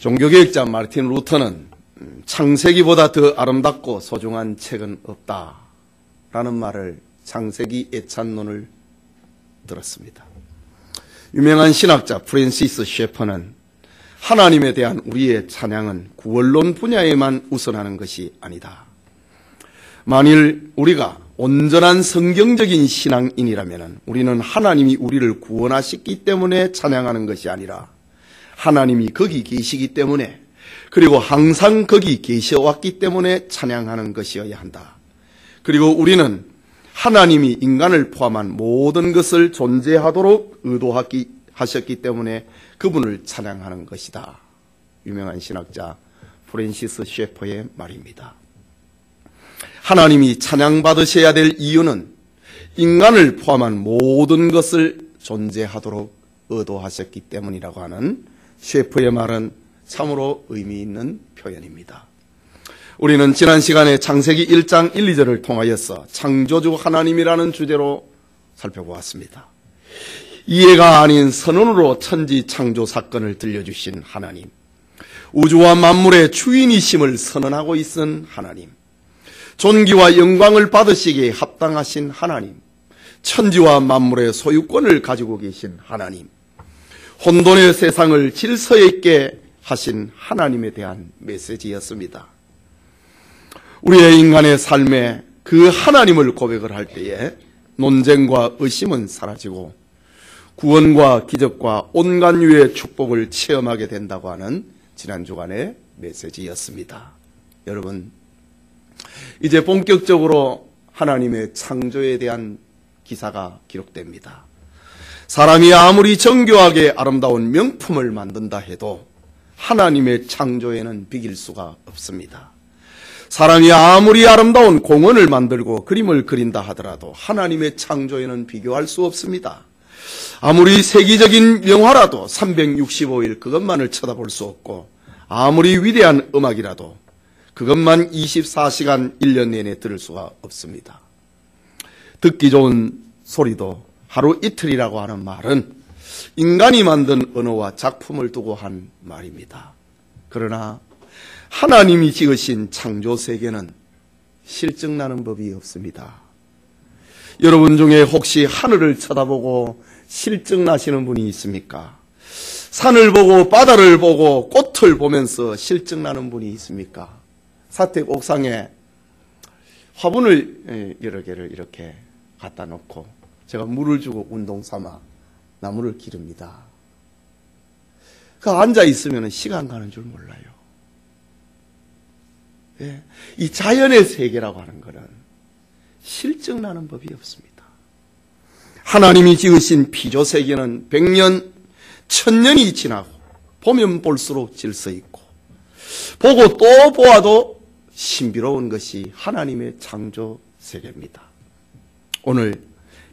종교개혁자 마르틴 루터는 창세기보다 더 아름답고 소중한 책은 없다라는 말을 창세기 애찬론을 들었습니다. 유명한 신학자 프랜시스 셰퍼는 하나님에 대한 우리의 찬양은 구원론 분야에만 우선하는 것이 아니다. 만일 우리가 온전한 성경적인 신앙인이라면 우리는 하나님이 우리를 구원하셨기 때문에 찬양하는 것이 아니라 하나님이 거기 계시기 때문에, 그리고 항상 거기 계셔왔기 때문에 찬양하는 것이어야 한다. 그리고 우리는 하나님이 인간을 포함한 모든 것을 존재하도록 의도하셨기 때문에 그분을 찬양하는 것이다. 유명한 신학자 프랜시스 셰퍼의 말입니다. 하나님이 찬양받으셔야 될 이유는 인간을 포함한 모든 것을 존재하도록 의도하셨기 때문이라고 하는 셰퍼의 말은 참으로 의미 있는 표현입니다. 우리는 지난 시간에 창세기 1장 1, 2절을 통하여서 창조주 하나님이라는 주제로 살펴보았습니다. 이해가 아닌 선언으로 천지 창조 사건을 들려주신 하나님, 우주와 만물의 주인이심을 선언하고 있은 하나님, 존귀와 영광을 받으시기에 합당하신 하나님, 천지와 만물의 소유권을 가지고 계신 하나님, 혼돈의 세상을 질서 있게 하신 하나님에 대한 메시지였습니다. 우리의 인간의 삶에 그 하나님을 고백을 할 때에 논쟁과 의심은 사라지고 구원과 기적과 온갖 유의 축복을 체험하게 된다고 하는 지난 주간의 메시지였습니다. 여러분, 이제 본격적으로 하나님의 창조에 대한 기사가 기록됩니다. 사람이 아무리 정교하게 아름다운 명품을 만든다 해도 하나님의 창조에는 비길 수가 없습니다. 사람이 아무리 아름다운 공원을 만들고 그림을 그린다 하더라도 하나님의 창조에는 비교할 수 없습니다. 아무리 세계적인 영화라도 365일 그것만을 쳐다볼 수 없고, 아무리 위대한 음악이라도 그것만 24시간 1년 내내 들을 수가 없습니다. 듣기 좋은 소리도 하루 이틀이라고 하는 말은 인간이 만든 언어와 작품을 두고 한 말입니다. 그러나 하나님이 지으신 창조 세계는 실증나는 법이 없습니다. 여러분 중에 혹시 하늘을 쳐다보고 실증나시는 분이 있습니까? 산을 보고 바다를 보고 꽃을 보면서 실증나는 분이 있습니까? 사택 옥상에 화분을 여러 개를 이렇게 갖다 놓고 제가 물을 주고 운동 삼아 나무를 기릅니다. 그 앉아 있으면 시간 가는 줄 몰라요. 예, 이 자연의 세계라고 하는 것은 실증나는 법이 없습니다. 하나님이 지으신 피조 세계는 100년, 1000년이 지나고 보면 볼수록 질서 있고 보고 또 보아도 신비로운 것이 하나님의 창조 세계입니다. 오늘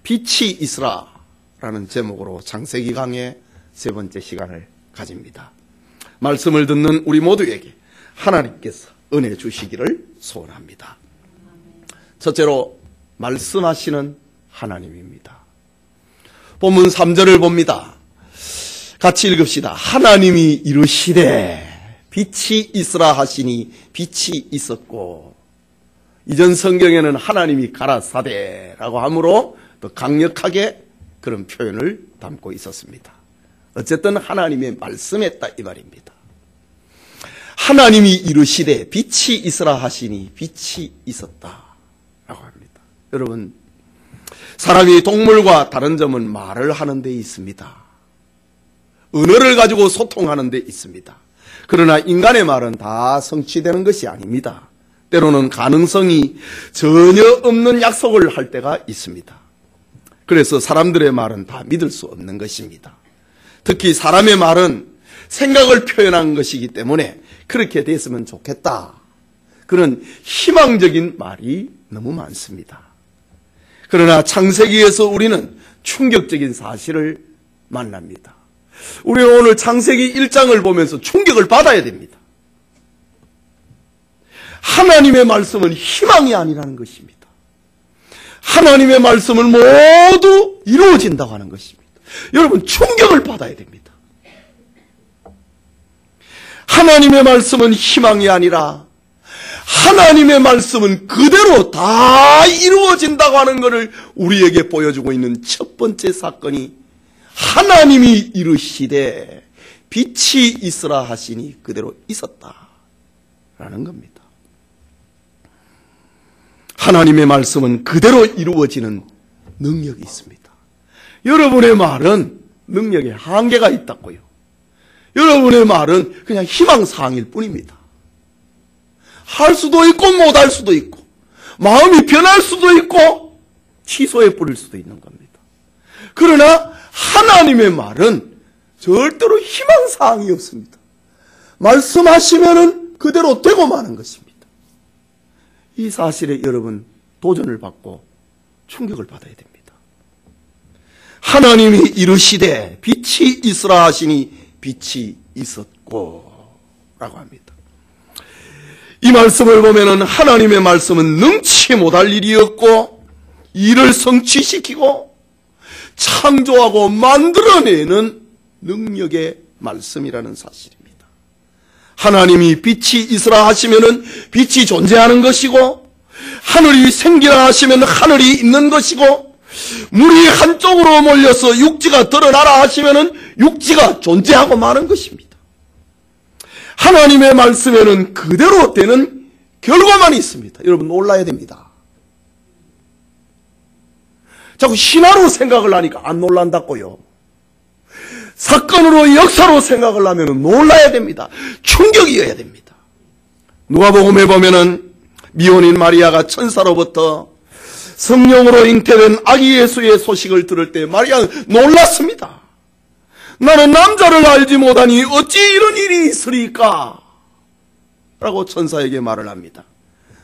빛이 있으라라는 제목으로 창세기 강의 세 번째 시간을 가집니다. 말씀을 듣는 우리 모두에게 하나님께서 은혜 주시기를 소원합니다. 첫째로 말씀하시는 하나님입니다. 본문 3절을 봅니다. 같이 읽읍시다. 하나님이 이르시되 빛이 있으라 하시니 빛이 있었고, 이전 성경에는 하나님이 가라사대라고 하므로 더 강력하게 그런 표현을 담고 있었습니다. 어쨌든 하나님의 말씀했다 이 말입니다. 하나님이 이르시되 빛이 있으라 하시니 빛이 있었다 라고 합니다. 여러분, 사람이 동물과 다른 점은 말을 하는 데 있습니다. 언어를 가지고 소통하는 데 있습니다. 그러나 인간의 말은 다 성취되는 것이 아닙니다. 때로는 가능성이 전혀 없는 약속을 할 때가 있습니다. 그래서 사람들의 말은 다 믿을 수 없는 것입니다. 특히 사람의 말은 생각을 표현한 것이기 때문에 그렇게 됐으면 좋겠다, 그런 희망적인 말이 너무 많습니다. 그러나 창세기에서 우리는 충격적인 사실을 만납니다. 우리는 오늘 창세기 1장을 보면서 충격을 받아야 됩니다. 하나님의 말씀은 희망이 아니라는 것입니다. 하나님의 말씀은 모두 이루어진다고 하는 것입니다. 여러분, 충격을 받아야 됩니다. 하나님의 말씀은 희망이 아니라 하나님의 말씀은 그대로 다 이루어진다고 하는 것을 우리에게 보여주고 있는 첫 번째 사건이 하나님이 이르시되 빛이 있으라 하시니 그대로 있었다라는 겁니다. 하나님의 말씀은 그대로 이루어지는 능력이 있습니다. 여러분의 말은 능력에 한계가 있다고요. 여러분의 말은 그냥 희망사항일 뿐입니다. 할 수도 있고 못할 수도 있고 마음이 변할 수도 있고 취소해 버릴 수도 있는 겁니다. 그러나 하나님의 말은 절대로 희망사항이 없습니다. 말씀하시면은 그대로 되고 마는 것입니다. 이 사실에 여러분 도전을 받고 충격을 받아야 됩니다. 하나님이 이르시되 빛이 있으라 하시니 빛이 있었고 라고 합니다. 이 말씀을 보면은 하나님의 말씀은 능치 못할 일이었고 이를 성취시키고 창조하고 만들어내는 능력의 말씀이라는 사실입니다. 하나님이 빛이 있으라 하시면은 빛이 존재하는 것이고 하늘이 생기라 하시면 하늘이 있는 것이고 물이 한쪽으로 몰려서 육지가 드러나라 하시면은 육지가 존재하고 마는 것입니다. 하나님의 말씀에는 그대로 되는 결과만 있습니다. 여러분 놀라야 됩니다. 자꾸 신화로 생각을 하니까 안 놀란다고요. 사건으로 역사로 생각을 하면 놀라야 됩니다. 충격이어야 됩니다. 누가복음에 보면은 미혼인 마리아가 천사로부터 성령으로 잉태된 아기 예수의 소식을 들을 때 마리아는 놀랐습니다. 나는 남자를 알지 못하니 어찌 이런 일이 있으리까? 라고 천사에게 말을 합니다.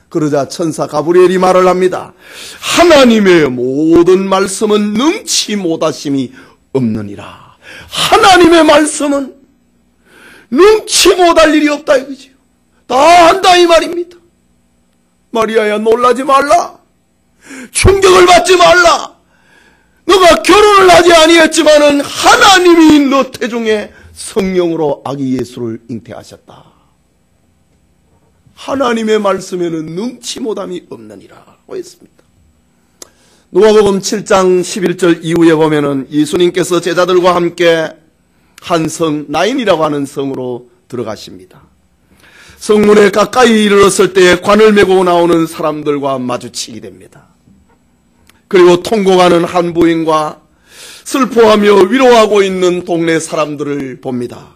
그러자 천사 가브리엘이 말을 합니다. 하나님의 모든 말씀은 능치 못하심이 없느니라. 하나님의 말씀은 능치 못할 일이 없다 이거지요. 다 한다 이 말입니다. 마리아야 놀라지 말라. 충격을 받지 말라. 너가 결혼을 하지 아니했지만은 하나님이 너 태중에 성령으로 아기 예수를 잉태하셨다. 하나님의 말씀에는 능치 못함이 없느니라고 했습니다. 누가복음 7장 11절 이후에 보면은 예수님께서 제자들과 함께 한 성 나인이라고 하는 성으로 들어가십니다. 성문에 가까이 이르렀을 때 관을 메고 나오는 사람들과 마주치게 됩니다. 그리고 통곡하는 한 부인과 슬퍼하며 위로하고 있는 동네 사람들을 봅니다.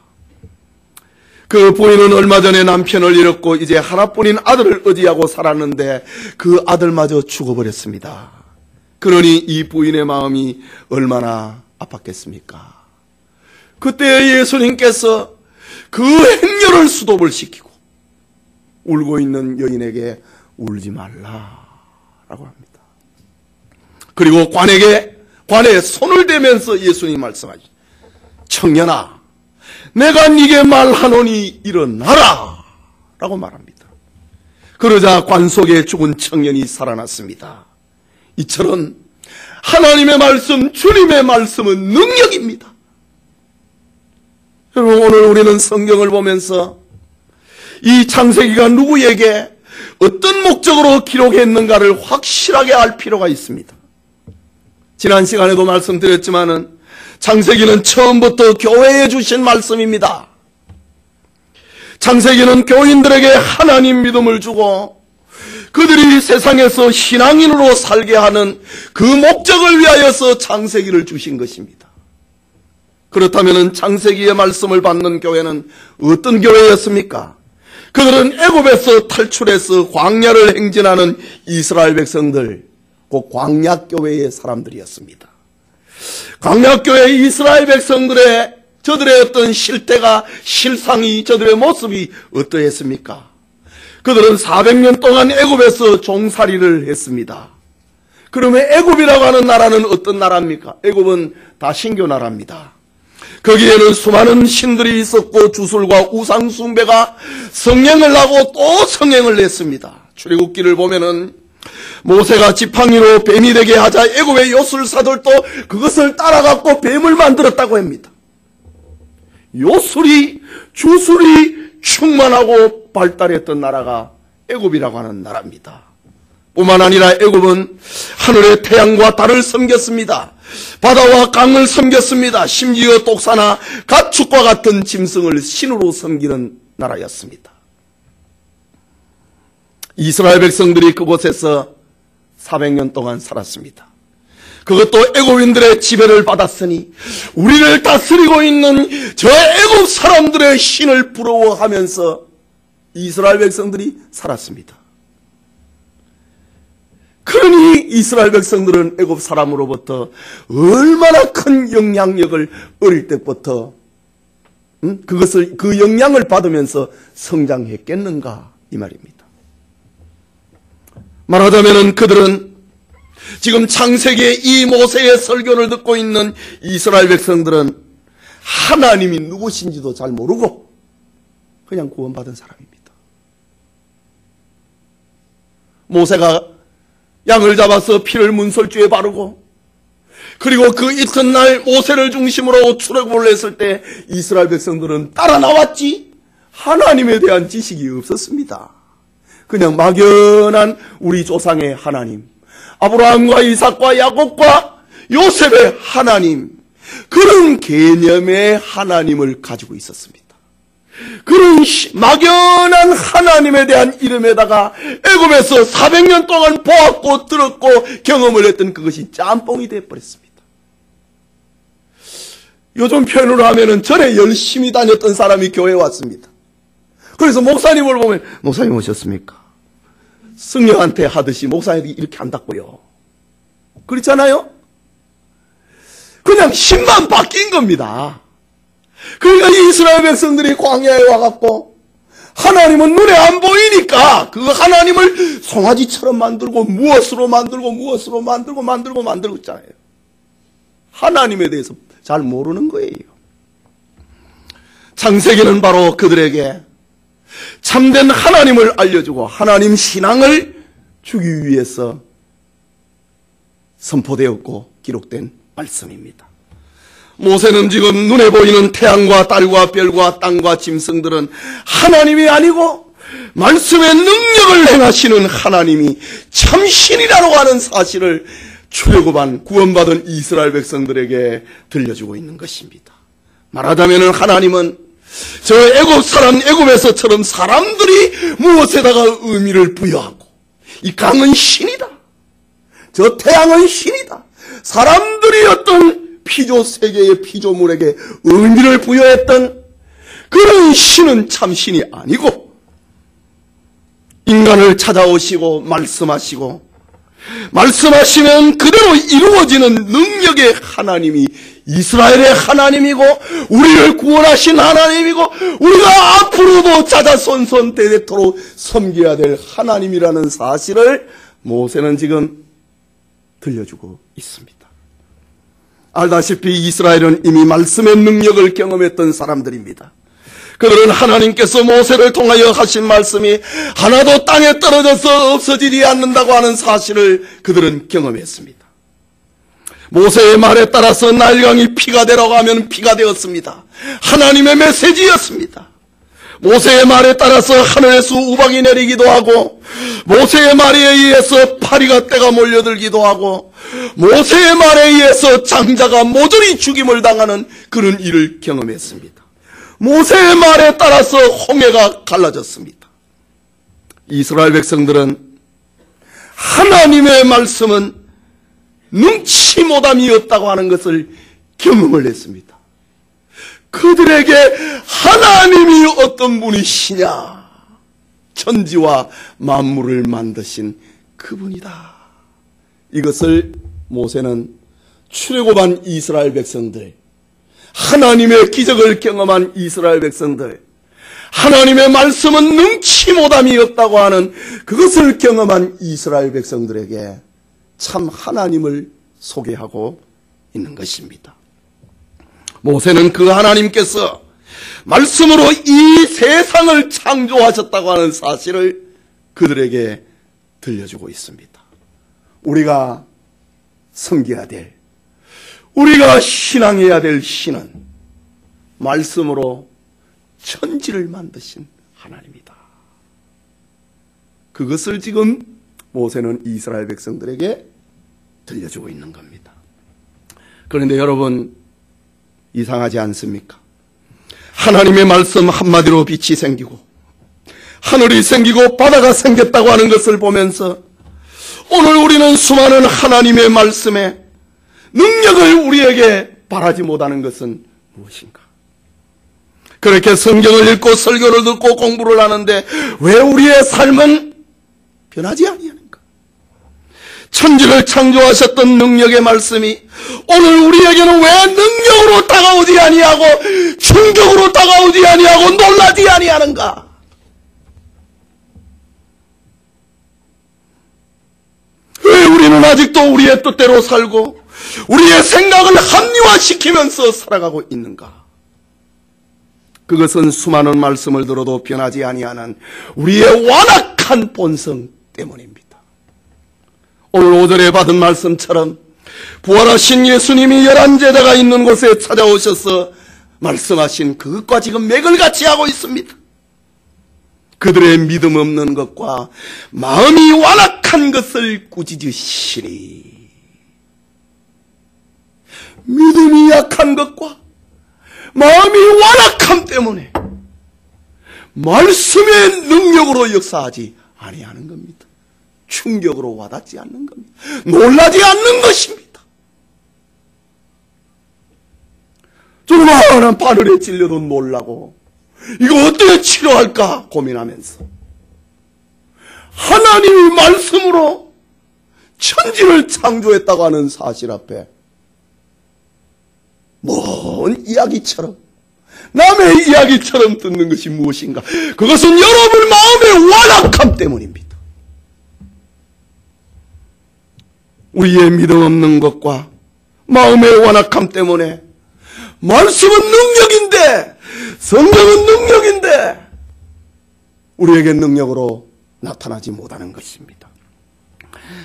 그 부인은 얼마 전에 남편을 잃었고 이제 하나뿐인 아들을 의지하고 살았는데 그 아들마저 죽어버렸습니다. 그러니 이 부인의 마음이 얼마나 아팠겠습니까? 그때 예수님께서 그 행렬을 수도를 시키고 울고 있는 여인에게 울지 말라라고 합니다. 그리고 관에 손을 대면서 예수님이 말씀하시죠. 청년아, 내가 네게 말하노니 일어나라 라고 말합니다. 그러자 관 속에 죽은 청년이 살아났습니다. 이처럼 하나님의 말씀, 주님의 말씀은 능력입니다. 여러분 오늘 우리는 성경을 보면서 이 창세기가 누구에게 어떤 목적으로 기록했는가를 확실하게 알 필요가 있습니다. 지난 시간에도 말씀드렸지만은 창세기는 처음부터 교회에 주신 말씀입니다. 창세기는 교인들에게 하나님 믿음을 주고 그들이 세상에서 신앙인으로 살게 하는 그 목적을 위하여서 창세기를 주신 것입니다. 그렇다면 창세기의 말씀을 받는 교회는 어떤 교회였습니까? 그들은 애굽에서 탈출해서 광야를 행진하는 이스라엘 백성들, 그 광야교회의 사람들이었습니다. 광야교회 이스라엘 백성들의 저들의 어떤 실태가, 실상이, 저들의 모습이 어떠했습니까? 그들은 400년 동안 애굽에서 종살이를 했습니다. 그러면 애굽이라고 하는 나라는 어떤 나라입니까? 애굽은 다 신교 나라입니다. 거기에는 수많은 신들이 있었고 주술과 우상 숭배가 성행을 하고 또 성행을 했습니다. 출애굽기를 보면은 모세가 지팡이로 뱀이 되게 하자 애굽의 요술사들도 그것을 따라갖고 뱀을 만들었다고 합니다. 요술이, 주술이 충만하고 발달했던 나라가 애굽이라고 하는 나라입니다. 뿐만 아니라 애굽은 하늘의 태양과 달을 섬겼습니다. 바다와 강을 섬겼습니다. 심지어 독사나 가축과 같은 짐승을 신으로 섬기는 나라였습니다. 이스라엘 백성들이 그곳에서 400년 동안 살았습니다. 그것도 애굽인들의 지배를 받았으니 우리를 다스리고 있는 저 애굽 사람들의 신을 부러워하면서 이스라엘 백성들이 살았습니다. 그러니 이스라엘 백성들은 애굽 사람으로부터 얼마나 큰 영향력을 어릴 때부터 그 영향을 받으면서 성장했겠는가 이 말입니다. 말하자면 그들은 지금 창세기의 이 모세의 설교를 듣고 있는 이스라엘 백성들은 하나님이 누구신지도 잘 모르고 그냥 구원받은 사람입니다. 모세가 양을 잡아서 피를 문설주에 바르고 그리고 그 이튿날 모세를 중심으로 출애굽을 했을 때 이스라엘 백성들은 따라 나왔지 하나님에 대한 지식이 없었습니다. 그냥 막연한 우리 조상의 하나님, 아브라함과 이삭과 야곱과 요셉의 하나님, 그런 개념의 하나님을 가지고 있었습니다. 그런 막연한 하나님에 대한 이름에다가 애굽에서 400년 동안 보았고 들었고 경험을 했던 그것이 짬뽕이 되어버렸습니다. 요즘 표현으로 하면은 전에 열심히 다녔던 사람이 교회에 왔습니다. 그래서 목사님을 보면 목사님 오셨습니까? 승려한테 하듯이 목사님이 이렇게 한다고요. 그렇잖아요? 그냥 신만 바뀐 겁니다. 그러니까 이스라엘 백성들이 광야에 와갖고 하나님은 눈에 안 보이니까 그 하나님을 송아지처럼 만들고 무엇으로 만들고 있잖아요. 하나님에 대해서 잘 모르는 거예요. 창세기는 바로 그들에게 참된 하나님을 알려주고 하나님 신앙을 주기 위해서 선포되었고 기록된 말씀입니다. 모세는 지금 눈에 보이는 태양과 달과 별과 땅과 짐승들은 하나님이 아니고 말씀의 능력을 행하시는 하나님이 참신이라고 하는 사실을 출애굽한 구원받은 이스라엘 백성들에게 들려주고 있는 것입니다. 말하자면 하나님은 저 애굽에서처럼 사람들이 무엇에다가 의미를 부여하고 이 강은 신이다, 저 태양은 신이다, 사람들이 어떤 피조 세계의 피조물에게 의미를 부여했던 그런 신은 참 신이 아니고 인간을 찾아오시고 말씀하시면 그대로 이루어지는 능력의 하나님이 이스라엘의 하나님이고 우리를 구원하신 하나님이고 우리가 앞으로도 자자손손 대대토록 섬겨야 될 하나님이라는 사실을 모세는 지금 들려주고 있습니다. 알다시피 이스라엘은 이미 말씀의 능력을 경험했던 사람들입니다. 그들은 하나님께서 모세를 통하여 하신 말씀이 하나도 땅에 떨어져서 없어지지 않는다고 하는 사실을 그들은 경험했습니다. 모세의 말에 따라서 나일강이 피가 되라고 하면 피가 되었습니다. 하나님의 메시지였습니다. 모세의 말에 따라서 하늘에서 우박이 내리기도 하고 모세의 말에 의해서 파리가 떼가 몰려들기도 하고 모세의 말에 의해서 장자가 모조리 죽임을 당하는 그런 일을 경험했습니다. 모세의 말에 따라서 홍해가 갈라졌습니다. 이스라엘 백성들은 하나님의 말씀은 능치 못함이었다고 하는 것을 경험을 했습니다. 그들에게 하나님이 어떤 분이시냐? 천지와 만물을 만드신 그분이다. 이것을 모세는 출애굽한 이스라엘 백성들, 하나님의 기적을 경험한 이스라엘 백성들, 하나님의 말씀은 능치 못함이 없다고 하는 그것을 경험한 이스라엘 백성들에게 참 하나님을 소개하고 있는 것입니다. 모세는 그 하나님께서 말씀으로 이 세상을 창조하셨다고 하는 사실을 그들에게 들려주고 있습니다. 우리가 섬겨야 될, 우리가 신앙해야 될 신은 말씀으로 천지를 만드신 하나님이다. 그것을 지금 모세는 이스라엘 백성들에게 들려주고 있는 겁니다. 그런데 여러분, 이상하지 않습니까? 하나님의 말씀 한마디로 빛이 생기고 하늘이 생기고 바다가 생겼다고 하는 것을 보면서 오늘 우리는 수많은 하나님의 말씀에 능력을 우리에게 바라지 못하는 것은 무엇인가? 그렇게 성경을 읽고 설교를 듣고 공부를 하는데 왜 우리의 삶은 변하지 아니하는가? 천지를 창조하셨던 능력의 말씀이 오늘 우리에게는 왜 능력으로 다가오지 아니하고 충격으로 다가오지 아니하고 놀라지 아니하는가? 왜 우리는 아직도 우리의 뜻대로 살고 우리의 생각을 합리화시키면서 살아가고 있는가? 그것은 수많은 말씀을 들어도 변하지 아니하는 우리의 완악한 본성 때문입니다. 오늘 5절에 받은 말씀처럼 부활하신 예수님이 11제자가 있는 곳에 찾아오셔서 말씀하신 그것과 지금 맥을 같이 하고 있습니다. 그들의 믿음 없는 것과 마음이 완악한 것을 꾸짖으시니, 믿음이 약한 것과 마음이 완악함 때문에 말씀의 능력으로 역사하지 아니하는 겁니다. 충격으로 와닿지 않는 겁니다. 놀라지 않는 것입니다. 조그마한 바늘에 찔려도 놀라고 이거 어떻게 치료할까 고민하면서 하나님의 말씀으로 천지를 창조했다고 하는 사실 앞에 먼 이야기처럼, 남의 이야기처럼 듣는 것이 무엇인가? 그것은 여러분 마음의 완악함 때문입니다. 우리의 믿음 없는 것과 마음의 완악함 때문에 말씀은 능력인데, 성경은 능력인데 우리에게 능력으로 나타나지 못하는 것입니다.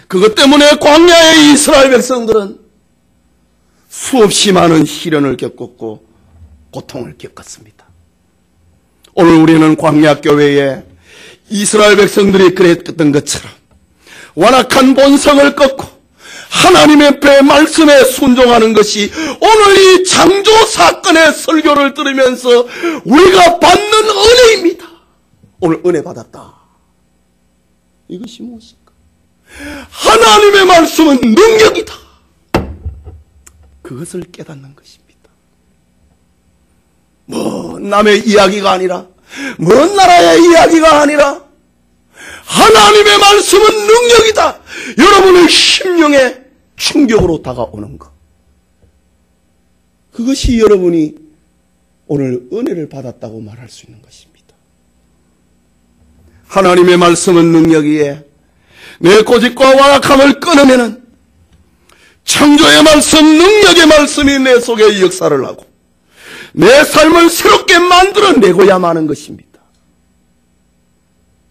그것 때문에 광야의 이스라엘 백성들은 수없이 많은 시련을 겪었고 고통을 겪었습니다. 오늘 우리는 광야교회에 이스라엘 백성들이 그랬던 것처럼 완악한 본성을 꺾고 하나님의 배 말씀에 순종하는 것이 오늘 이 창조 사건의 설교를 들으면서 우리가 받는 은혜입니다. 오늘 은혜 받았다. 이것이 무엇인가? 하나님의 말씀은 능력이다. 그것을 깨닫는 것입니다. 남의 이야기가 아니라, 먼 나라의 이야기가 아니라 하나님의 말씀은 능력이다. 여러분의 심령에 충격으로 다가오는 것. 그것이 여러분이 오늘 은혜를 받았다고 말할 수 있는 것입니다. 하나님의 말씀은 능력이에 내 고집과 완악함을 끊으면은 창조의 말씀, 능력의 말씀이 내 속에 역사를 하고 내 삶을 새롭게 만들어내고야 마는 것입니다.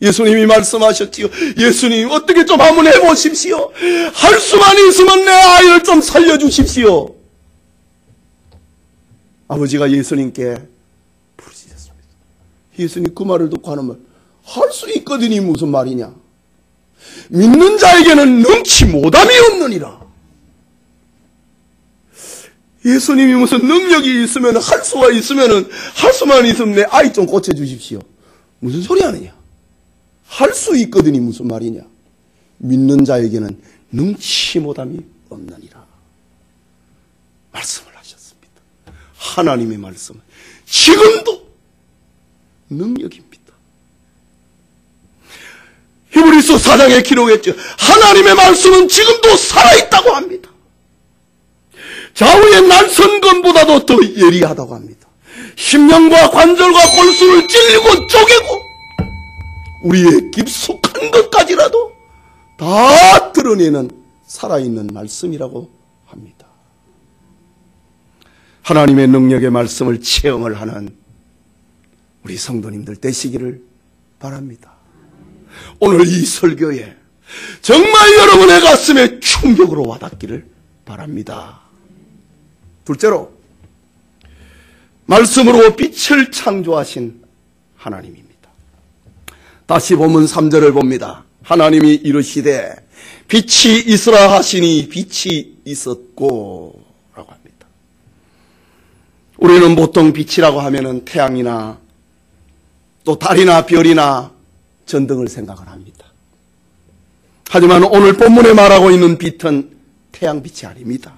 예수님이 말씀하셨지요. 예수님 어떻게 좀 한번 해보십시오. 할 수만 있으면 내 아이를 좀 살려주십시오. 아버지가 예수님께 부르짖었습니다. 예수님 그 말을 듣고 하는 말, 할 수 있거든이 무슨 말이냐. 믿는 자에게는 능치 못함이 없느니라. 예수님이 무슨 능력이 있으면, 할 수가 있으면, 할 수만 있으면 내 아이 좀 고쳐주십시오. 무슨 소리 하느냐. 할 수 있거든이 무슨 말이냐. 믿는 자에게는 능치 못함이 없느니라. 말씀을 하셨습니다. 하나님의 말씀은 지금도 능력입니다. 히브리서 4장에 기록했죠. 하나님의 말씀은 지금도 살아있다고 합니다. 좌우의 날선검보다도 더 예리하다고 합니다. 심령과 관절과 골수를 찔리고 쪼개고 우리의 깊숙한 것까지라도 다 드러내는 살아있는 말씀이라고 합니다. 하나님의 능력의 말씀을 체험을 하는 우리 성도님들 되시기를 바랍니다. 오늘 이 설교에 정말 여러분의 가슴에 충격으로 와닿기를 바랍니다. 둘째로, 말씀으로 빛을 창조하신 하나님입니다. 다시 보면 3절을 봅니다. 하나님이 이르시되 빛이 있으라 하시니 빛이 있었고 라고 합니다. 우리는 보통 빛이라고 하면은 태양이나 또 달이나 별이나 전등을 생각을 합니다. 하지만 오늘 본문에 말하고 있는 빛은 태양빛이 아닙니다.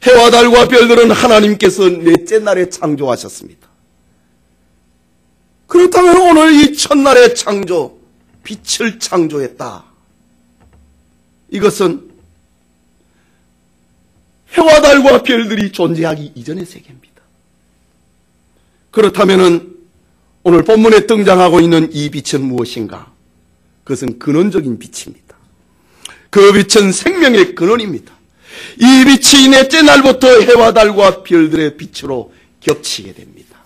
해와 달과 별들은 하나님께서 넷째 날에 창조하셨습니다. 그렇다면 오늘 이 첫날의 창조, 빛을 창조했다. 이것은 해와 달과 별들이 존재하기 이전의 세계입니다. 그렇다면 오늘 본문에 등장하고 있는 이 빛은 무엇인가? 그것은 근원적인 빛입니다. 그 빛은 생명의 근원입니다. 이 빛이 넷째 날부터 해와 달과 별들의 빛으로 겹치게 됩니다.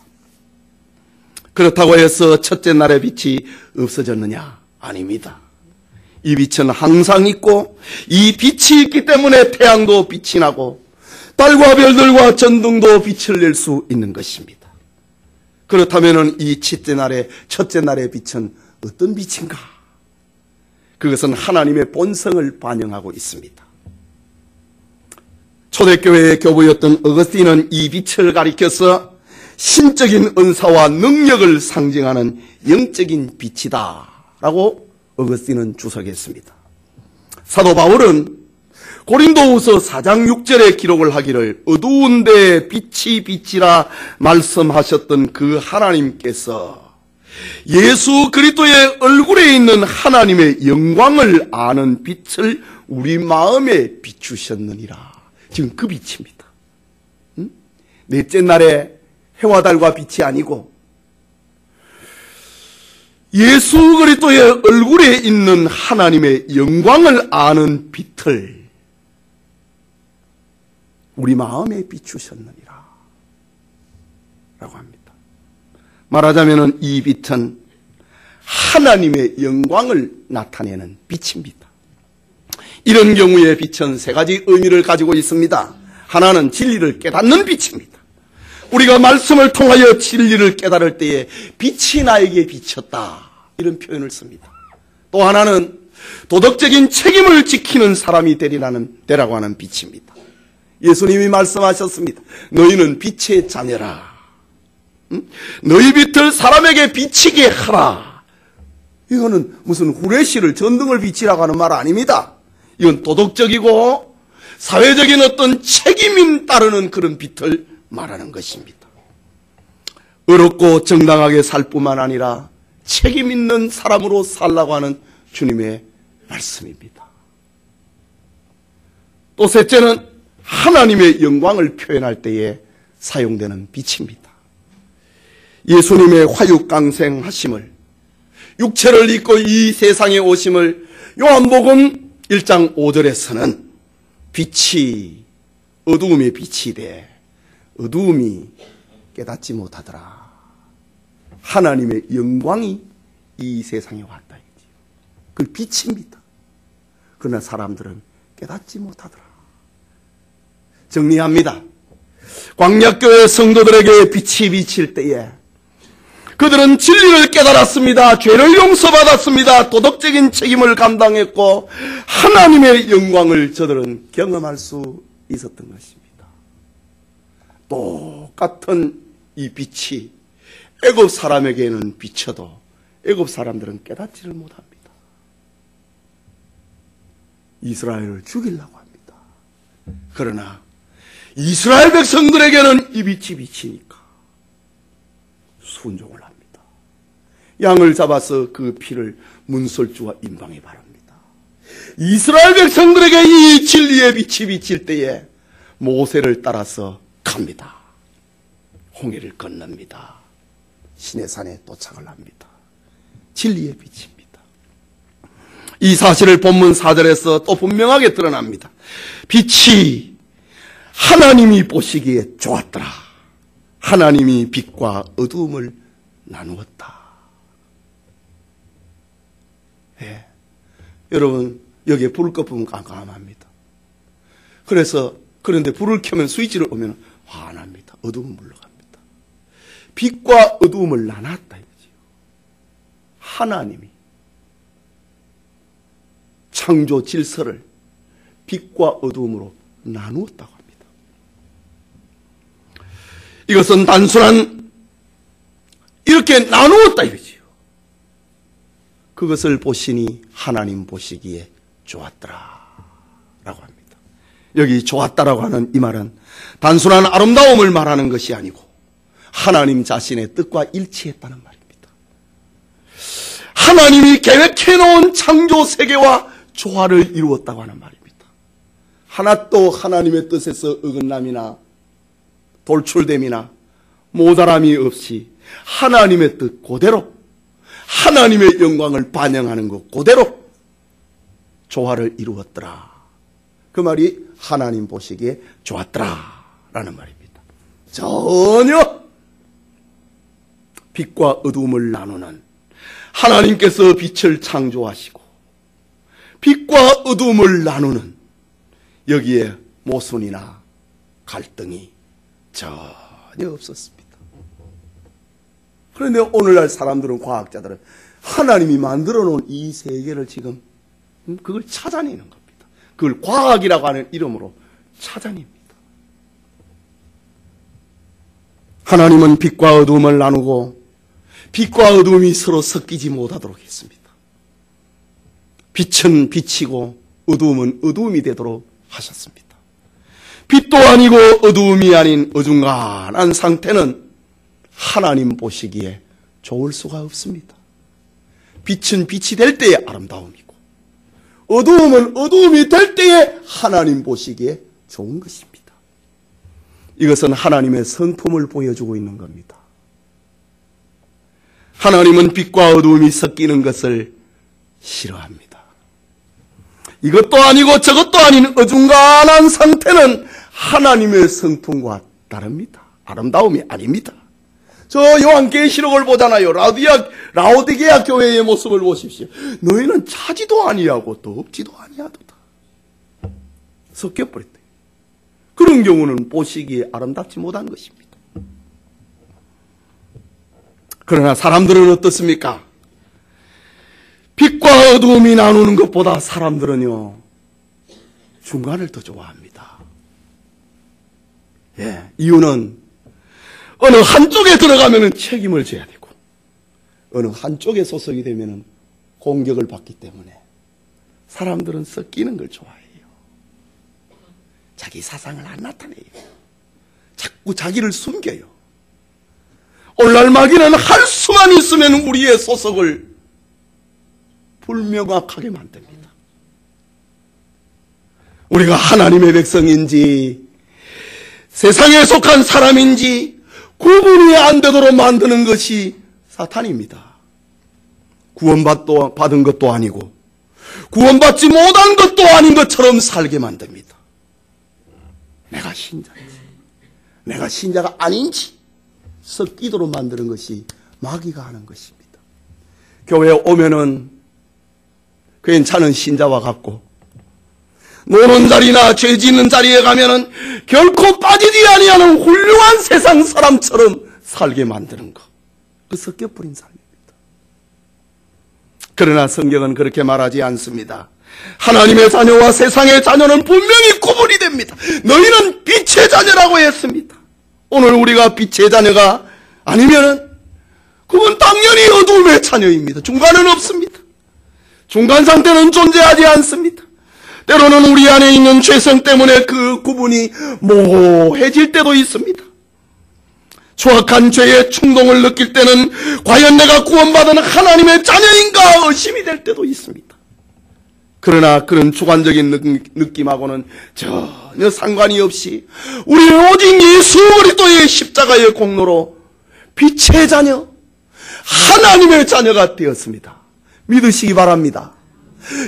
그렇다고 해서 첫째 날의 빛이 없어졌느냐? 아닙니다. 이 빛은 항상 있고 이 빛이 있기 때문에 태양도 빛이 나고 달과 별들과 전등도 빛을 낼 수 있는 것입니다. 그렇다면 이 첫째 날의 빛은 어떤 빛인가? 그것은 하나님의 본성을 반영하고 있습니다. 초대교회의 교부였던 어거스틴은 이 빛을 가리켜서 신적인 은사와 능력을 상징하는 영적인 빛이다 라고 어거스틴은 주석했습니다. 사도 바울은 고린도후서 4장 6절에 기록을 하기를 어두운 데 빛이 빛이라 말씀하셨던 그 하나님께서 예수 그리스도의 얼굴에 있는 하나님의 영광을 아는 빛을 우리 마음에 비추셨느니라. 지금 그 빛입니다. 넷째 날에 해와 달과 빛이 아니고 예수 그리스도의 얼굴에 있는 하나님의 영광을 아는 빛을 우리 마음에 비추셨느니라 라고 합니다. 말하자면 이 빛은 하나님의 영광을 나타내는 빛입니다. 이런 경우에 빛은 세 가지 의미를 가지고 있습니다. 하나는 진리를 깨닫는 빛입니다. 우리가 말씀을 통하여 진리를 깨달을 때에 빛이 나에게 비쳤다 이런 표현을 씁니다. 또 하나는 도덕적인 책임을 지키는 사람이 되라고 하는 빛입니다. 예수님이 말씀하셨습니다. 너희는 빛의 자녀라. 너희 빛을 사람에게 비치게 하라. 이거는 무슨 후레쉬를 전등을 비치라고 하는 말 아닙니다. 이건 도덕적이고 사회적인 어떤 책임이 따르는 그런 빛을 말하는 것입니다. 의롭고 정당하게 살 뿐만 아니라 책임 있는 사람으로 살라고 하는 주님의 말씀입니다. 또 셋째는 하나님의 영광을 표현할 때에 사용되는 빛입니다. 예수님의 화육강생하심을, 육체를 입고 이 세상에 오심을 요한복음 1장 5절에서는 빛이 어두움에 빛이 돼 어두움이 깨닫지 못하더라. 하나님의 영광이 이 세상에 왔다. 그 빛입니다. 그러나 사람들은 깨닫지 못하더라. 정리합니다. 광약교회 성도들에게 빛이 비칠 때에 그들은 진리를 깨달았습니다. 죄를 용서받았습니다. 도덕적인 책임을 감당했고 하나님의 영광을 저들은 경험할 수 있었던 것입니다. 똑같은 이 빛이 애굽 사람에게는 비쳐도 애굽 사람들은 깨닫지를 못합니다. 이스라엘을 죽이려고 합니다. 그러나 이스라엘 백성들에게는 이 빛이 비치니까 순종을 합니다. 양을 잡아서 그 피를 문설주와 임방에 바릅니다. 이스라엘 백성들에게 이 진리의 빛이 비칠 때에 모세를 따라서 갑니다. 홍해를 건넙니다. 시내산에 도착을 합니다. 진리의 빛입니다. 이 사실을 본문 4절에서 또 분명하게 드러납니다. 빛이 하나님이 보시기에 좋았더라. 하나님이 빛과 어두움을 나누었다. 예. 여러분 여기에 불을 꺼보면 깜깜합니다. 그런데 불을 켜면 스위치를 오면 환합니다. 어두움은 물러갑니다. 빛과 어두움을 나눴다 이거지요. 하나님이 창조 질서를 빛과 어두움으로 나누었다고 합니다. 이것은 단순한 이렇게 나누었다 이거지요. 그것을 보시니 하나님 보시기에 좋았더라 라고 합니다. 여기 좋았다라고 하는 이 말은 단순한 아름다움을 말하는 것이 아니고 하나님 자신의 뜻과 일치했다는 말입니다. 하나님이 계획해놓은 창조 세계와 조화를 이루었다고 하는 말입니다. 하나도 하나님의 뜻에서 어긋남이나 돌출됨이나 모자람이 없이 하나님의 뜻 그대로 하나님의 영광을 반영하는 것 그대로 조화를 이루었더라. 그 말이 하나님 보시기에 좋았더라 라는 말입니다. 전혀 빛과 어두움을 나누는 하나님께서 빛을 창조하시고 빛과 어두움을 나누는 여기에 모순이나 갈등이 전혀 없었습니다. 그런데 오늘날 사람들은, 과학자들은 하나님이 만들어 놓은 이 세계를 지금 그걸 찾아내는 겁니다. 그걸 과학이라고 하는 이름으로 찾아냅니다. 하나님은 빛과 어두움을 나누고 빛과 어두움이 서로 섞이지 못하도록 했습니다. 빛은 빛이고 어두움은 어두움이 되도록 하셨습니다. 빛도 아니고 어두움이 아닌 어중간한 상태는 하나님 보시기에 좋을 수가 없습니다. 빛은 빛이 될 때의 아름다움이고 어두움은 어두움이 될 때에 하나님 보시기에 좋은 것입니다. 이것은 하나님의 성품을 보여주고 있는 겁니다. 하나님은 빛과 어두움이 섞이는 것을 싫어합니다. 이것도 아니고 저것도 아닌 어중간한 상태는 하나님의 성품과 다릅니다. 아름다움이 아닙니다. 저 요한계시록을 보잖아요. 라오디게아 교회의 모습을 보십시오. 너희는 차지도 아니하고 덥지도 아니하도다. 섞여버렸다. 그런 경우는 보시기에 아름답지 못한 것입니다. 그러나 사람들은 어떻습니까? 빛과 어두움이 나누는 것보다 사람들은요, 중간을 더 좋아합니다. 예, 이유는 어느 한쪽에 들어가면 책임을 져야 되고 어느 한쪽에 소속이 되면 공격을 받기 때문에 사람들은 섞이는 걸 좋아해요. 자기 사상을 안 나타내요. 자꾸 자기를 숨겨요. 오늘날마귀는 할 수만 있으면 우리의 소속을 불명확하게 만듭니다. 우리가 하나님의 백성인지 세상에 속한 사람인지 구분이 안 되도록 만드는 것이 사탄입니다. 구원받은 것도 아니고 구원받지 못한 것도 아닌 것처럼 살게 만듭니다. 내가 신자인지 내가 신자가 아닌지 섞이도록 만드는 것이 마귀가 하는 것입니다. 교회에 오면은 괜찮은 신자와 같고 노는 자리나 죄 짓는 자리에 가면은 결코 빠지지 아니하는 훌륭한 세상 사람처럼 살게 만드는 것. 그 섞여버린 삶입니다. 그러나 성경은 그렇게 말하지 않습니다. 하나님의 자녀와 세상의 자녀는 분명히 구분이 됩니다. 너희는 빛의 자녀라고 했습니다. 오늘 우리가 빛의 자녀가 아니면은 그건 당연히 어두움의 자녀입니다. 중간은 없습니다. 중간 상태는 존재하지 않습니다. 때로는 우리 안에 있는 죄성 때문에 그 구분이 모호해질 때도 있습니다. 추악한 죄의 충동을 느낄 때는 과연 내가 구원받은 하나님의 자녀인가 의심이 될 때도 있습니다. 그러나 그런 주관적인 느낌하고는 전혀 상관이 없이 우리는 오직 예수 그리스도의 십자가의 공로로 빛의 자녀, 하나님의 자녀가 되었습니다. 믿으시기 바랍니다.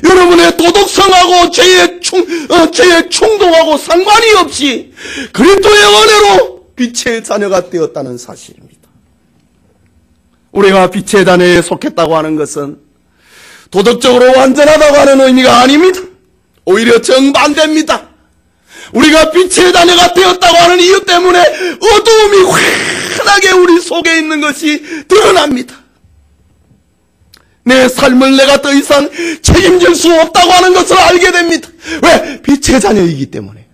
여러분의 도덕성하고 죄의 충동하고 상관이 없이 그리스도의 은혜로 빛의 자녀가 되었다는 사실입니다. 우리가 빛의 자녀에 속했다고 하는 것은 도덕적으로 완전하다고 하는 의미가 아닙니다. 오히려 정반대입니다. 우리가 빛의 자녀가 되었다고 하는 이유 때문에 어두움이 환하게 우리 속에 있는 것이 드러납니다. 내 삶을 내가 더 이상 책임질 수 없다고 하는 것을 알게 됩니다. 왜? 빛의 자녀이기 때문에.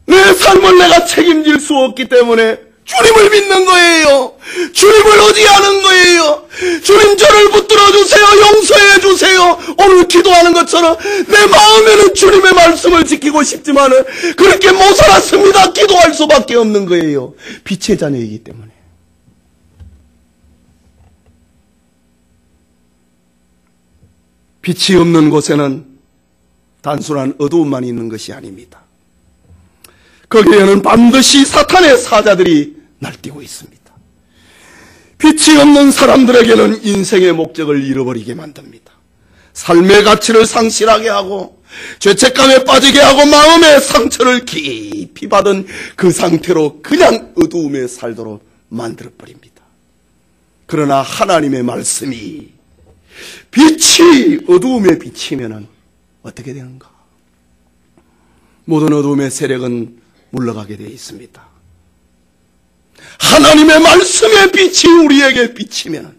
내 삶을 내가 책임질 수 없기 때문에 주님을 믿는 거예요. 주님을 의지하는 거예요. 주님 저를 붙들어 주세요. 용서해 주세요. 오늘 기도하는 것처럼 내 마음에는 주님의 말씀을 지키고 싶지만은 그렇게 못 살았습니다. 기도할 수밖에 없는 거예요. 빛의 자녀이기 때문에. 빛이 없는 곳에는 단순한 어두움만 있는 것이 아닙니다. 거기에는 반드시 사탄의 사자들이 날뛰고 있습니다. 빛이 없는 사람들에게는 인생의 목적을 잃어버리게 만듭니다. 삶의 가치를 상실하게 하고 죄책감에 빠지게 하고 마음의 상처를 깊이 받은 그 상태로 그냥 어두움에 살도록 만들어버립니다. 그러나 하나님의 말씀이 빛이 어두움에 비치면 어떻게 되는가? 모든 어두움의 세력은 물러가게 되어 있습니다. 하나님의 말씀의 빛이 우리에게 비치면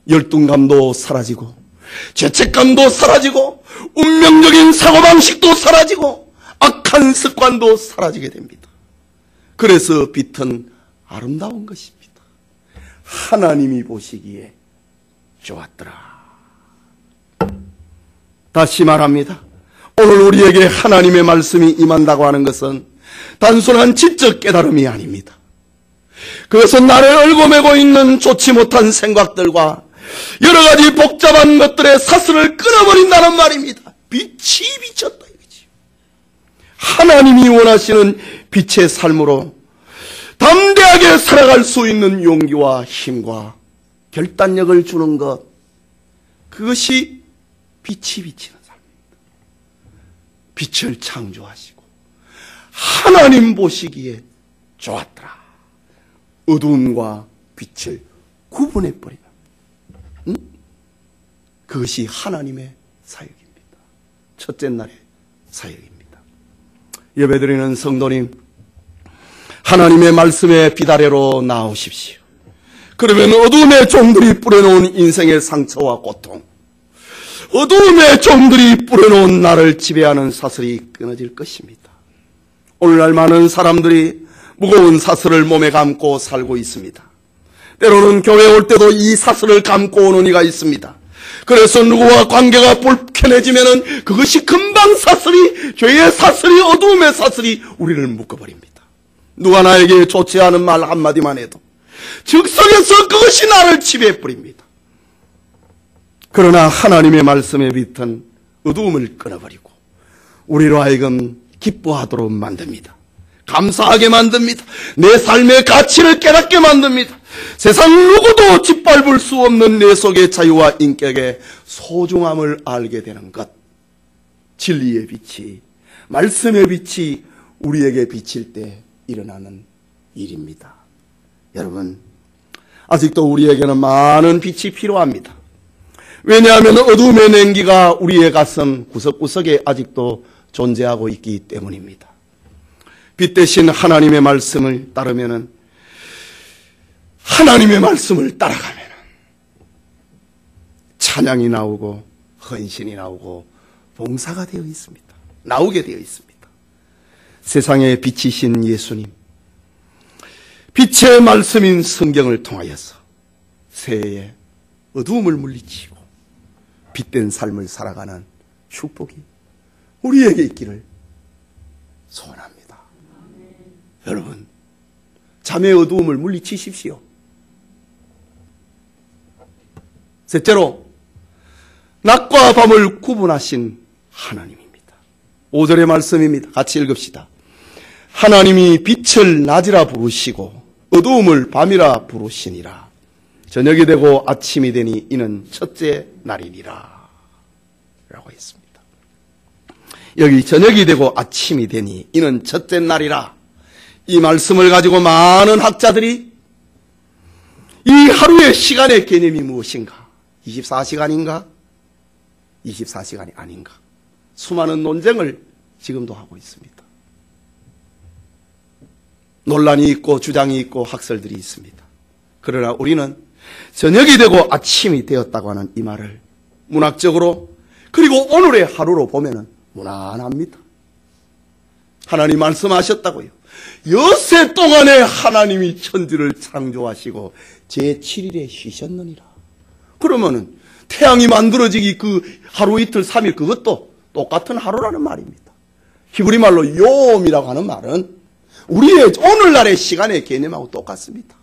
열등감도 사라지고 죄책감도 사라지고 운명적인 사고방식도 사라지고 악한 습관도 사라지게 됩니다. 그래서 빛은 아름다운 것입니다. 하나님이 보시기에 좋았더라. 다시 말합니다. 오늘 우리에게 하나님의 말씀이 임한다고 하는 것은 단순한 지적 깨달음이 아닙니다. 그것은 나를 얽어매고 있는 좋지 못한 생각들과 여러 가지 복잡한 것들의 사슬을 끊어버린다는 말입니다. 빛이 비쳤다 이거지. 하나님이 원하시는 빛의 삶으로 담대하게 살아갈 수 있는 용기와 힘과 결단력을 주는 것, 그것이 빛이 비치는 삶입니다. 빛을 창조하시고 하나님 보시기에 좋았더라. 어두움과 빛을 구분해버리는 그것이 하나님의 사역입니다. 첫째 날의 사역입니다. 예배드리는 성도님, 하나님의 말씀의 빛 아래로 나오십시오. 그러면 어두움의 종들이 뿌려놓은 인생의 상처와 고통, 어두움의 종들이 뿌려놓은 나를 지배하는 사슬이 끊어질 것입니다. 오늘날 많은 사람들이 무거운 사슬을 몸에 감고 살고 있습니다. 때로는 교회 올 때도 이 사슬을 감고 오는 이가 있습니다. 그래서 누구와 관계가 불편해지면은 그것이 금방 사슬이, 죄의 사슬이, 어두움의 사슬이 우리를 묶어버립니다. 누가 나에게 좋지 않은 말 한마디만 해도 즉석에서 그것이 나를 지배해버립니다. 그러나 하나님의 말씀의 빛은 어두움을 끊어버리고 우리로 하여금 기뻐하도록 만듭니다. 감사하게 만듭니다. 내 삶의 가치를 깨닫게 만듭니다. 세상 누구도 짓밟을 수 없는 내 속의 자유와 인격의 소중함을 알게 되는 것. 진리의 빛이, 말씀의 빛이 우리에게 비칠 때 일어나는 일입니다. 여러분, 아직도 우리에게는 많은 빛이 필요합니다. 왜냐하면 어둠의 냉기가 우리의 가슴 구석구석에 아직도 존재하고 있기 때문입니다. 빛 대신 하나님의 말씀을 따르면은, 하나님의 말씀을 따라가면은 찬양이 나오고 헌신이 나오고 봉사가 되어 있습니다. 나오게 되어 있습니다. 세상에 빛이신 예수님, 빛의 말씀인 성경을 통하여서 새해에 어두움을 물리치고 빛된 삶을 살아가는 축복이 우리에게 있기를 소원합니다. 여러분, 잠의 어두움을 물리치십시오. 셋째로, 낮과 밤을 구분하신 하나님입니다. 5절의 말씀입니다. 같이 읽읍시다. 하나님이 빛을 낮이라 부르시고 어두움을 밤이라 부르시니라. 저녁이 되고 아침이 되니 이는 첫째 날이니라 라고 했습니다. 여기 저녁이 되고 아침이 되니 이는 첫째 날이라, 이 말씀을 가지고 많은 학자들이 이 하루의 시간의 개념이 무엇인가, 24시간인가 24시간이 아닌가, 수많은 논쟁을 지금도 하고 있습니다. 논란이 있고 주장이 있고 학설들이 있습니다. 그러나 우리는 저녁이 되고 아침이 되었다고 하는 이 말을 문학적으로 그리고 오늘의 하루로 보면은 무난합니다. 하나님 말씀하셨다고요. 엿새 동안에 하나님이 천지를 창조하시고 제7일에 쉬셨느니라. 그러면은 태양이 만들어지기 그 하루 이틀 3일 그것도 똑같은 하루라는 말입니다. 히브리 말로 요음이라고 하는 말은 우리의 오늘날의 시간의 개념하고 똑같습니다.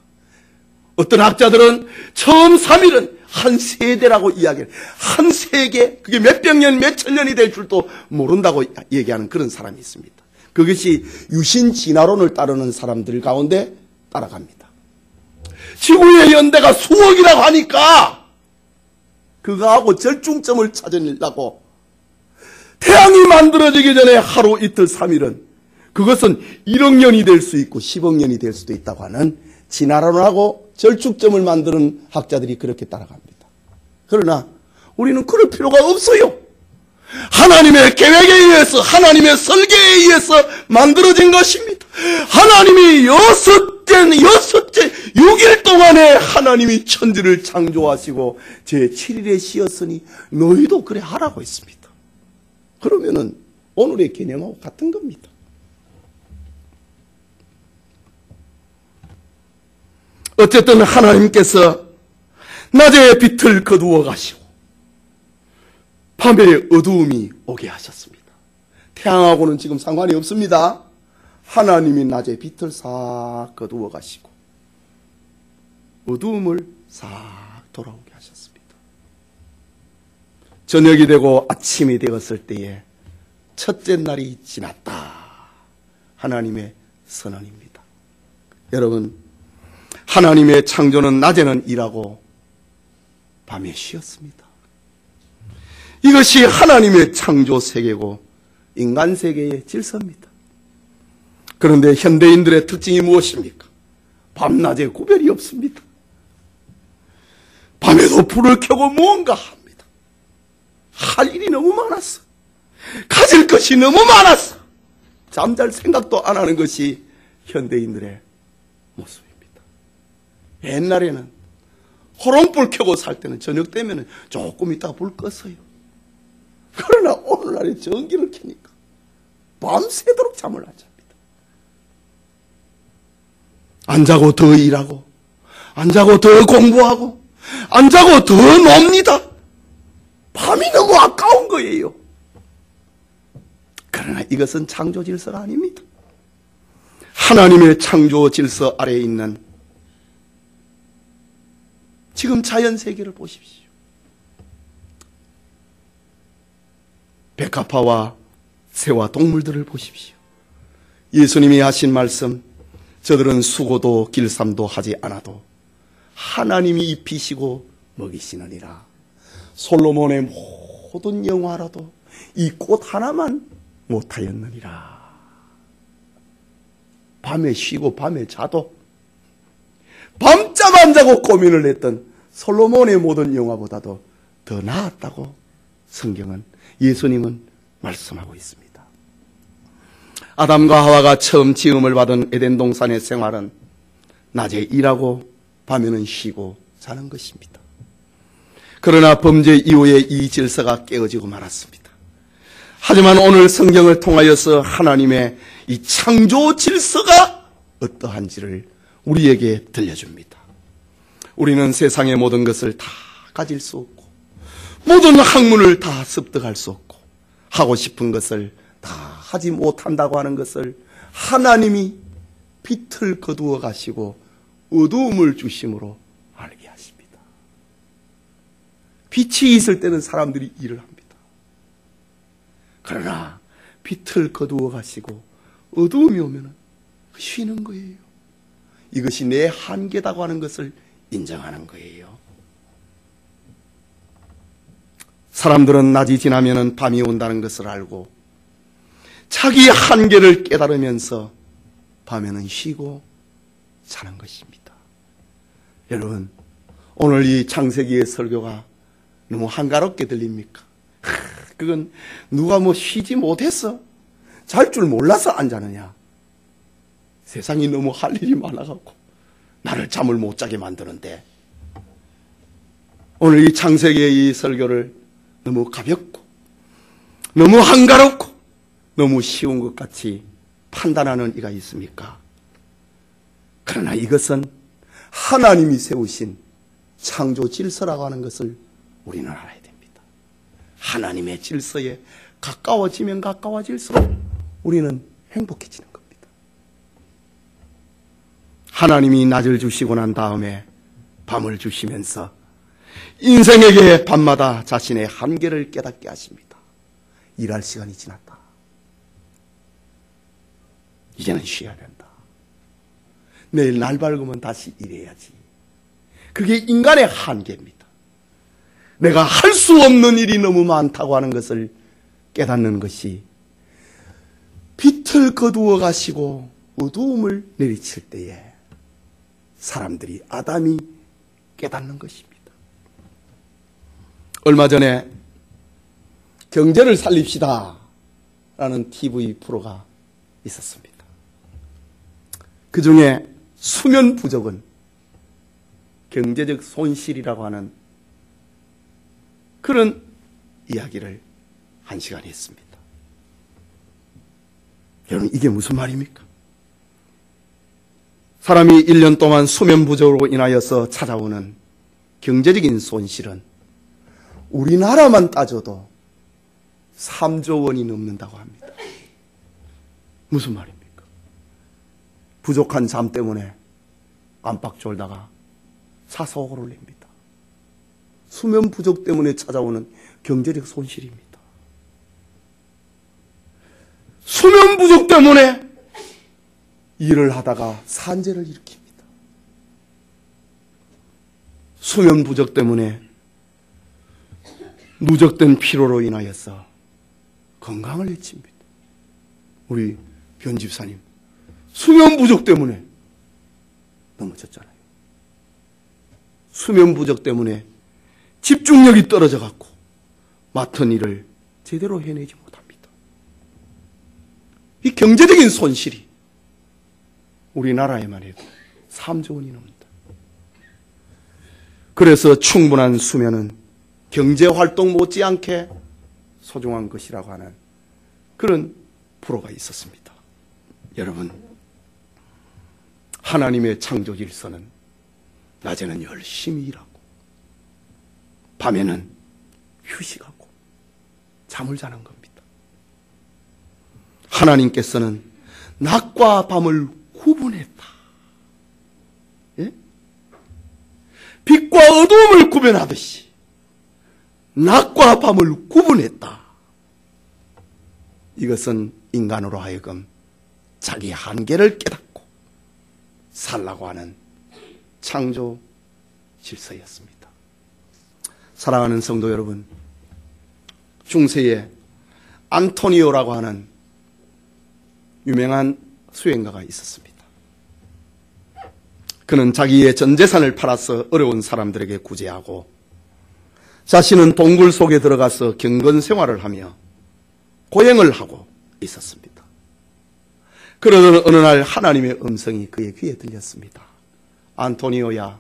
어떤 학자들은 처음 3일은 한 세대라고 이야기해요. 한 세계, 그게 몇백 년, 몇천 년이 될 줄도 모른다고 얘기하는 그런 사람이 있습니다. 그것이 유신진화론을 따르는 사람들 가운데 따라갑니다. 지구의 연대가 수억이라고 하니까 그거하고 절중점을 찾으려고 태양이 만들어지기 전에 하루 이틀 3일은 그것은 1억 년이 될 수 있고 10억 년이 될 수도 있다고 하는 진화론하고 절충점을 만드는 학자들이 그렇게 따라갑니다. 그러나 우리는 그럴 필요가 없어요. 하나님의 계획에 의해서 하나님의 설계에 의해서 만들어진 것입니다. 하나님이 여섯째 6일 동안에 하나님이 천지를 창조하시고 제7일에 쉬었으니 너희도 그래 하라고 했습니다. 그러면은 오늘의 개념하고 같은 겁니다. 어쨌든 하나님께서 낮에 빛을 거두어 가시고 밤에 어두움이 오게 하셨습니다. 태양하고는 지금 상관이 없습니다. 하나님이 낮에 빛을 싹 거두어 가시고 어두움을 싹 돌아오게 하셨습니다. 저녁이 되고 아침이 되었을 때에 첫째 날이 지났다. 하나님의 선언입니다. 여러분, 하나님의 창조는 낮에는 일하고 밤에 쉬었습니다. 이것이 하나님의 창조 세계고 인간 세계의 질서입니다. 그런데 현대인들의 특징이 무엇입니까? 밤낮에 구별이 없습니다. 밤에도 불을 켜고 무언가 합니다. 할 일이 너무 많았어. 가질 것이 너무 많았어. 잠잘 생각도 안 하는 것이 현대인들의 모습입니다. 옛날에는 호롱불 켜고 살 때는 저녁 되면 조금 있다가 불 껐어요. 그러나 오늘날에 전기를 켜니까 밤새도록 잠을 안 잡니다. 안 자고 더 일하고 안 자고 더 공부하고 안 자고 더 놉니다. 밤이 너무 아까운 거예요. 그러나 이것은 창조 질서가 아닙니다. 하나님의 창조 질서 아래에 있는 지금 자연 세계를 보십시오. 백합화와 새와 동물들을 보십시오. 예수님이 하신 말씀, 저들은 수고도 길쌈도 하지 않아도 하나님이 입히시고 먹이시느니라. 솔로몬의 모든 영화라도 이 꽃 하나만 못하였느니라. 밤에 쉬고 밤에 자도 밤잠 안 자고 고민을 했던 솔로몬의 모든 영화보다도 더 나았다고 성경은, 예수님은 말씀하고 있습니다. 아담과 하와가 처음 지음을 받은 에덴 동산의 생활은 낮에 일하고 밤에는 쉬고 자는 것입니다. 그러나 범죄 이후에 이 질서가 깨어지고 말았습니다. 하지만 오늘 성경을 통하여서 하나님의 이 창조 질서가 어떠한지를 우리에게 들려줍니다. 우리는 세상의 모든 것을 다 가질 수 없고 모든 학문을 다 습득할 수 없고 하고 싶은 것을 다 하지 못한다고 하는 것을 하나님이 빛을 거두어 가시고 어두움을 주심으로 알게 하십니다. 빛이 있을 때는 사람들이 일을 합니다. 그러나 빛을 거두어 가시고 어두움이 오면 쉬는 거예요. 이것이 내 한계다고 하는 것을 인정하는 거예요. 사람들은 낮이 지나면 밤이 온다는 것을 알고 자기 한계를 깨달으면서 밤에는 쉬고 자는 것입니다. 여러분, 오늘 이 창세기의 설교가 너무 한가롭게 들립니까? 그건 누가 뭐 쉬지 못했어? 잘 줄 몰라서 안 자느냐? 세상이 너무 할 일이 많아갖고 나를 잠을 못 자게 만드는데, 오늘 이 창세기의 이 설교를 너무 가볍고 너무 한가롭고 너무 쉬운 것 같이 판단하는 이가 있습니까? 그러나 이것은 하나님이 세우신 창조 질서라고 하는 것을 우리는 알아야 됩니다. 하나님의 질서에 가까워지면 가까워질수록 우리는 행복해지는 겁니다. 하나님이 낮을 주시고 난 다음에 밤을 주시면서 인생에게 밤마다 자신의 한계를 깨닫게 하십니다. 일할 시간이 지났다. 이제는 쉬어야 된다. 내일 날 밝으면 다시 일해야지. 그게 인간의 한계입니다. 내가 할 수 없는 일이 너무 많다고 하는 것을 깨닫는 것이 빛을 거두어 가시고 어두움을 내리칠 때에 사람들이, 아담이 깨닫는 것입니다. 얼마 전에 경제를 살립시다 라는 TV 프로가 있었습니다. 그 중에 수면 부족은 경제적 손실이라고 하는 그런 이야기를 한 시간 했습니다. 여러분, 이게 무슨 말입니까? 사람이 1년 동안 수면 부족으로 인하여서 찾아오는 경제적인 손실은 우리나라만 따져도 3조 원이 넘는다고 합니다. 무슨 말입니까? 부족한 잠 때문에 안팎 졸다가 사소호를 냅니다. 수면 부족 때문에 찾아오는 경제적 손실입니다. 수면 부족 때문에 일을 하다가 산재를 일으킵니다. 수면 부족 때문에 누적된 피로로 인하여서 건강을 해칩니다. 우리 변집사님 수면 부족 때문에 넘어졌잖아요. 수면 부족 때문에 집중력이 떨어져 갖고 맡은 일을 제대로 해내지 못합니다. 이 경제적인 손실이 우리나라에만 해도 3조 원이 넘는다. 그래서 충분한 수면은 경제활동 못지않게 소중한 것이라고 하는 그런 프로가 있었습니다. 여러분, 하나님의 창조 질서는 낮에는 열심히 일하고 밤에는 휴식하고 잠을 자는 겁니다. 하나님께서는 낮과 밤을 구분했다. 예? 빛과 어두움을 구별하듯이 낮과 밤을 구분했다. 이것은 인간으로 하여금 자기 한계를 깨닫고 살라고 하는 창조 질서였습니다. 사랑하는 성도 여러분, 중세에 안토니오라고 하는 유명한 수행가가 있었습니다. 그는 자기의 전 재산을 팔아서 어려운 사람들에게 구제하고 자신은 동굴 속에 들어가서 경건 생활을 하며 고행을 하고 있었습니다. 그러던 어느 날 하나님의 음성이 그의 귀에 들렸습니다. 안토니오야,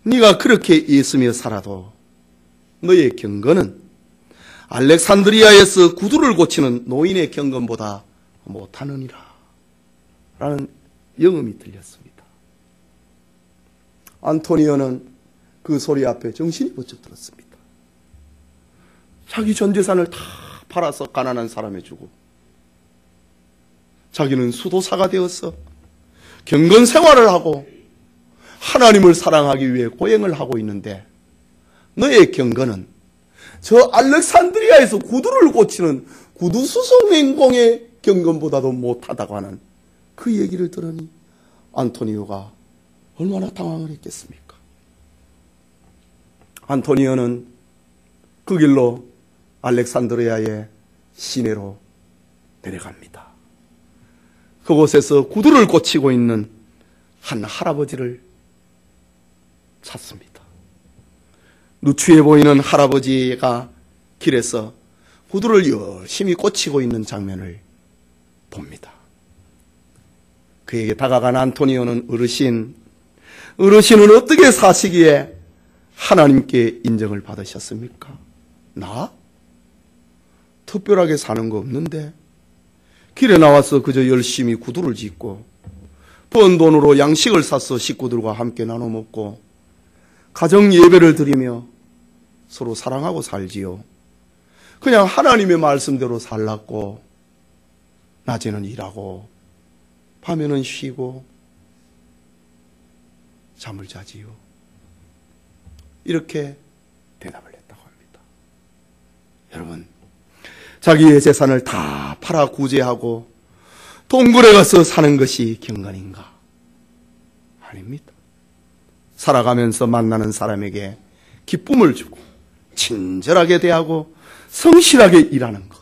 네가 그렇게 있으며 살아도 너의 경건은 알렉산드리아에서 구두를 고치는 노인의 경건보다 못하느니라 라는 영음이 들렸습니다. 안토니오는 그 소리 앞에 정신이 번쩍 들었습니다. 자기 전 재산을 다 팔아서 가난한 사람에 주고 자기는 수도사가 되어서 경건 생활을 하고 하나님을 사랑하기 위해 고행을 하고 있는데 너의 경건은 저 알렉산드리아에서 구두를 고치는 구두수송행공의 경건보다도 못하다고 하는 그 얘기를 들으니 안토니오가 얼마나 당황을 했겠습니까? 안토니오는 그 길로 알렉산드리아의 시내로 내려갑니다. 그곳에서 구두를 고치고 있는 한 할아버지를 찾습니다. 누추해 보이는 할아버지가 길에서 구두를 열심히 고치고 있는 장면을 봅니다. 그에게 다가간 안토니오는 어르신은 어떻게 사시기에 하나님께 인정을 받으셨습니까? 나? 특별하게 사는 거 없는데 길에 나와서 그저 열심히 구두를 짓고 번 돈으로 양식을 사서 식구들과 함께 나눠 먹고 가정 예배를 드리며 서로 사랑하고 살지요. 그냥 하나님의 말씀대로 살랐고 낮에는 일하고 밤에는 쉬고 잠을 자지요. 이렇게 대답을 했다고 합니다. 여러분, 자기의 재산을 다 팔아 구제하고 동굴에 가서 사는 것이 경건인가? 아닙니다. 살아가면서 만나는 사람에게 기쁨을 주고 친절하게 대하고 성실하게 일하는 것,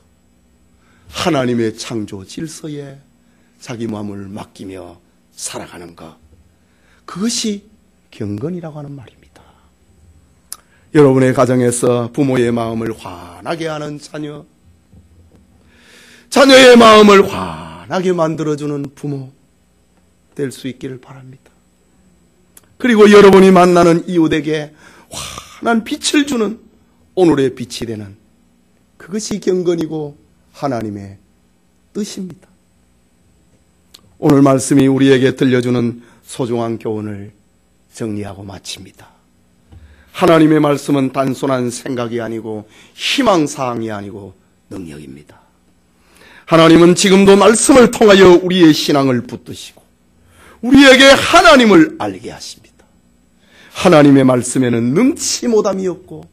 하나님의 창조 질서에 자기 마음을 맡기며 살아가는 것, 그것이 경건이라고 하는 말입니다. 여러분의 가정에서 부모의 마음을 환하게 하는 자녀, 자녀의 마음을 환하게 만들어주는 부모 될 수 있기를 바랍니다. 그리고 여러분이 만나는 이웃에게 환한 빛을 주는 오늘의 빛이 되는, 그것이 경건이고 하나님의 뜻입니다. 오늘 말씀이 우리에게 들려주는 소중한 교훈을 정리하고 마칩니다. 하나님의 말씀은 단순한 생각이 아니고 희망사항이 아니고 능력입니다. 하나님은 지금도 말씀을 통하여 우리의 신앙을 붙드시고 우리에게 하나님을 알게 하십니다. 하나님의 말씀에는 능치 못함이 없고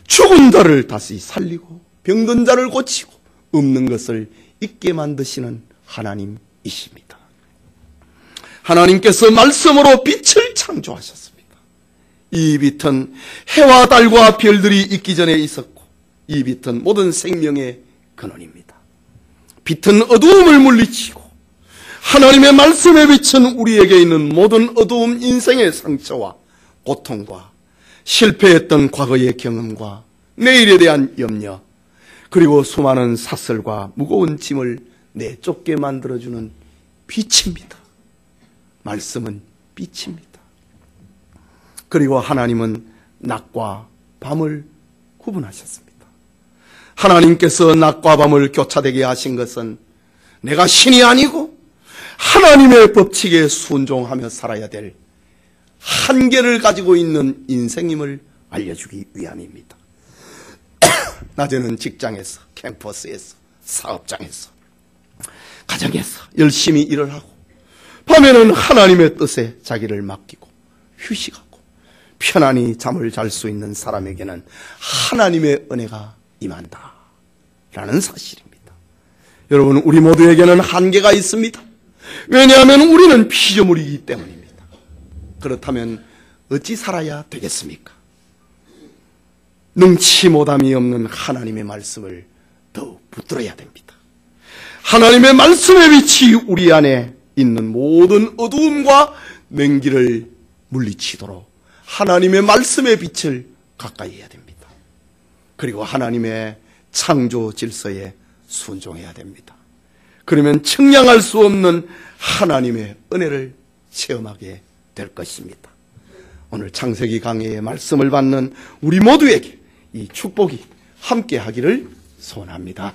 죽은 자를 다시 살리고 병든 자를 고치고 없는 것을 있게 만드시는 하나님이십니다. 하나님께서 말씀으로 빛을 창조하셨습니다. 이 빛은 해와 달과 별들이 있기 전에 있었고 이 빛은 모든 생명의 근원입니다. 빛은 어두움을 물리치고 하나님의 말씀의 빛은 우리에게 있는 모든 어두움, 인생의 상처와 고통과 실패했던 과거의 경험과 내일에 대한 염려, 그리고 수많은 사슬과 무거운 짐을 내쫓게 만들어주는 빛입니다. 말씀은 빛입니다. 그리고 하나님은 낮과 밤을 구분하셨습니다. 하나님께서 낮과 밤을 교차되게 하신 것은 내가 신이 아니고 하나님의 법칙에 순종하며 살아야 될 한계를 가지고 있는 인생임을 알려주기 위함입니다. 낮에는 직장에서, 캠퍼스에서, 사업장에서, 가정에서 열심히 일을 하고 밤에는 하나님의 뜻에 자기를 맡기고 휴식하고 편안히 잠을 잘 수 있는 사람에게는 하나님의 은혜가 임한다 라는 사실입니다. 여러분, 우리 모두에게는 한계가 있습니다. 왜냐하면 우리는 피조물이기 때문입니다. 그렇다면 어찌 살아야 되겠습니까? 능치 못함이 없는 하나님의 말씀을 더욱 붙들어야 됩니다. 하나님의 말씀의 빛이 우리 안에 있는 모든 어두움과 냉기를 물리치도록 하나님의 말씀의 빛을 가까이 해야 됩니다. 그리고 하나님의 창조 질서에 순종해야 됩니다. 그러면 측량할 수 없는 하나님의 은혜를 체험하게 될 것입니다. 오늘 창세기 강해의 말씀을 받는 우리 모두에게 이 축복이 함께 하기를 소원합니다.